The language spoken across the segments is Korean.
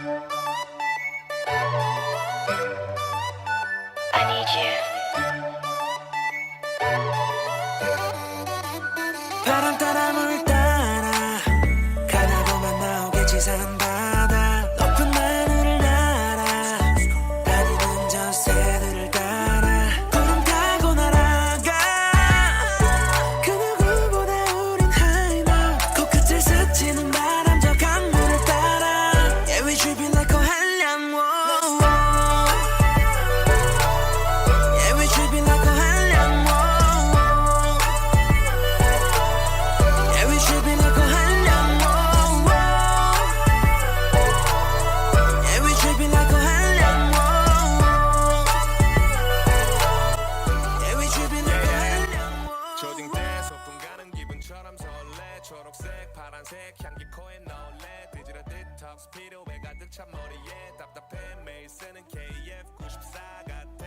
I need you. 바람 따라 물 따라 가다 보면 나오겠지 산바다 높은 하늘을 날아 다니는 저 새들을 따라 구름 타고 날아가 그 누구보다 우린 high now 코끝을 스치는 바람 저 강물을 따라 Yeah we tripping like 고한량 Yeah we tripping like 고한량 Yeah we tripping like 고한량 Yeah we tripping like 고한량 Yeah we tripping like 고한량 조딩대 소풍 가는 기분처럼 설레 초록색 파란색 향기 코에 넣을래 뒤지는 디톡스 필요해 가득 찬 머리에 답답해 매일 쓰는 KF94 같아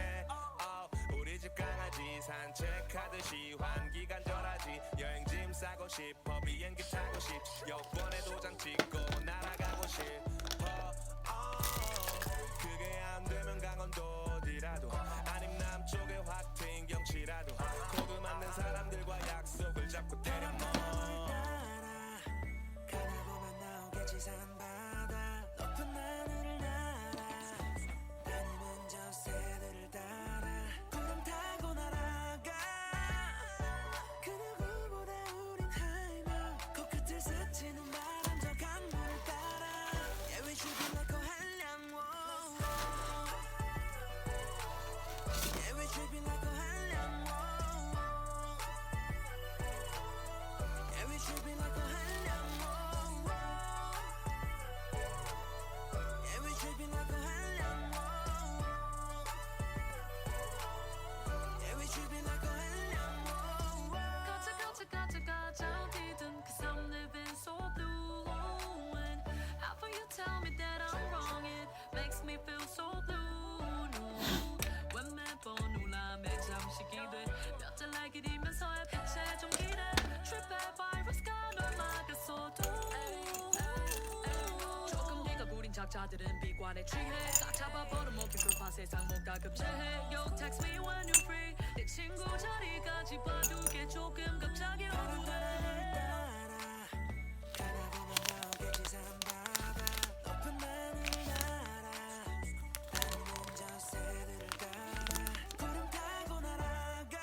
우리 집 강아지 산책하듯이 환기가 절하지 여행짐 싸고 싶어 비행기 타고 싶 여권에 도장 찍고 날아가고 싶어 그게 안 되면 강원도 어디라도 아님 남쪽에 확 트인 경치라도 코드 맞는 사람들과 약속을 잡고 때려 가다 보면 나오겠지 산바다 높은 하늘을 날아 다니는 저 새들을 따라 구름 타고 날아가 그 누구보다 우린 high now 코끝을 스치는 바람 저 강물을 따라 Yeah we tripping like 고한량 Yeah we tripping like 고한량 Yeah we tripping like 고한량 Yeah we tripping like 고한량 Yeah we tripping like 고한량 가자 어디든 'cause I'm living so blue and how for you tell me that I'm wrong it makes me feel so blue no. 왜 매번 울람에 잠시 기대 몇 달 날 기리면서 햇빛에 좀 기대 트립의 바이러스가 널 막았어도 조금 네가 구린 작자들은 비관에 취해 딱 잡아버린 먹기 급한 세상 뭔가 급제해 Yo text me when you're free 내 친구 자리까지 봐두게 조금 갑자기 어두워 가다 보면 나오겠지 산바다 높은 하늘을 날아 다니는 저 새들을 따라 구름 타고 날아가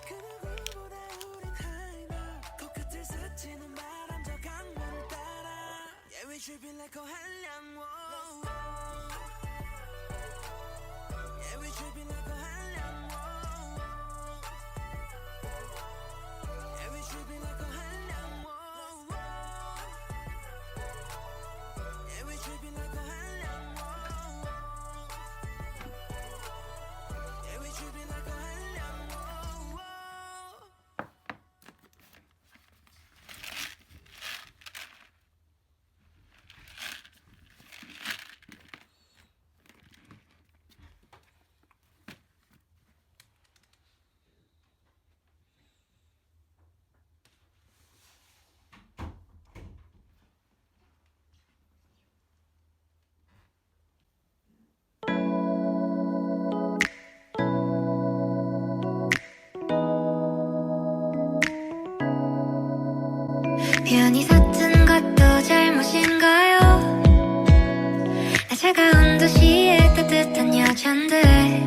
그 누구보다 우린 high now 코끝을 스치는 바람 저 강물을 따라 Yeah we tripping like 고한량 Yeah we tripping like 고한량 Yeah we tripping like 고한량 Yeah we tripping like 고한량 Yeah we tripping like 고한량 편히 섰던 것도 잘못인가요? 나 차가운 도시의 따뜻한 여잔데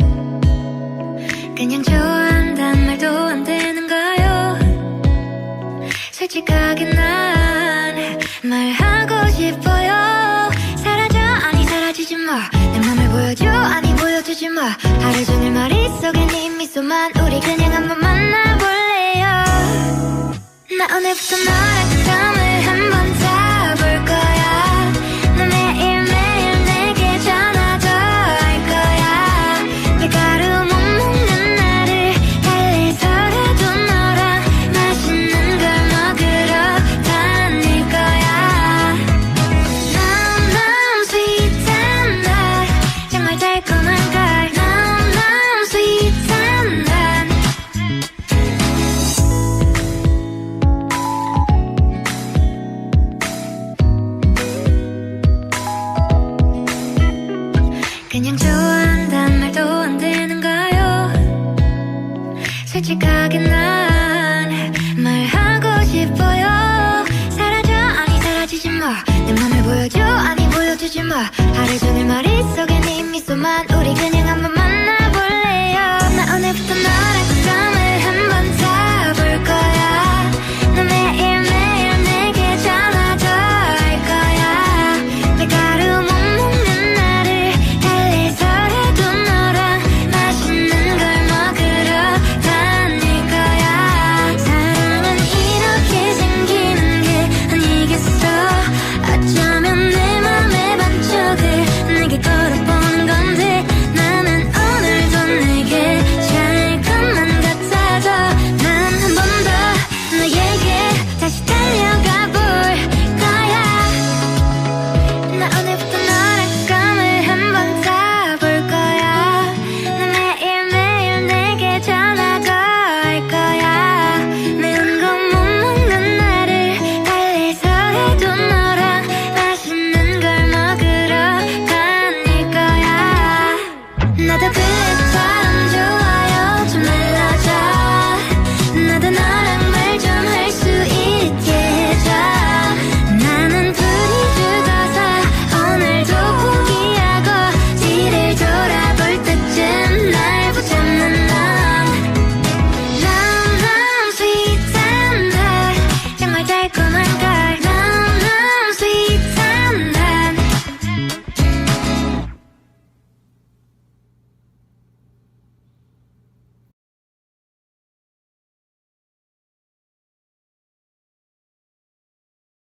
그냥 좋아한단 말도 안 되는가요? 솔직하게 난 말하고 싶어요. 사라져 아니 사라지지 마. 내 맘을 보여줘 아니 보여주지 마. 하루 종일 머릿속에 네 미소만 우리 그냥 한번 만나볼래요. 나 오늘부터 너랑 잠을 한번 자볼 거야. 너 매일매일 내게 전화도 할 거야. 밀가루 못 먹는 나를 달래서라도 너랑 맛있는 걸 먹으러 다닐 거야. 너무 sweet한 날 정말 달콤한 걸 너무 sweet한 날 솔직하게 난 말하고 싶어요. 사라져 아니 사라지지 마내 맘을 보여줘 아니 보여주지 마 하루 종일 머릿속에 네 미소만 우리 그냥 한번만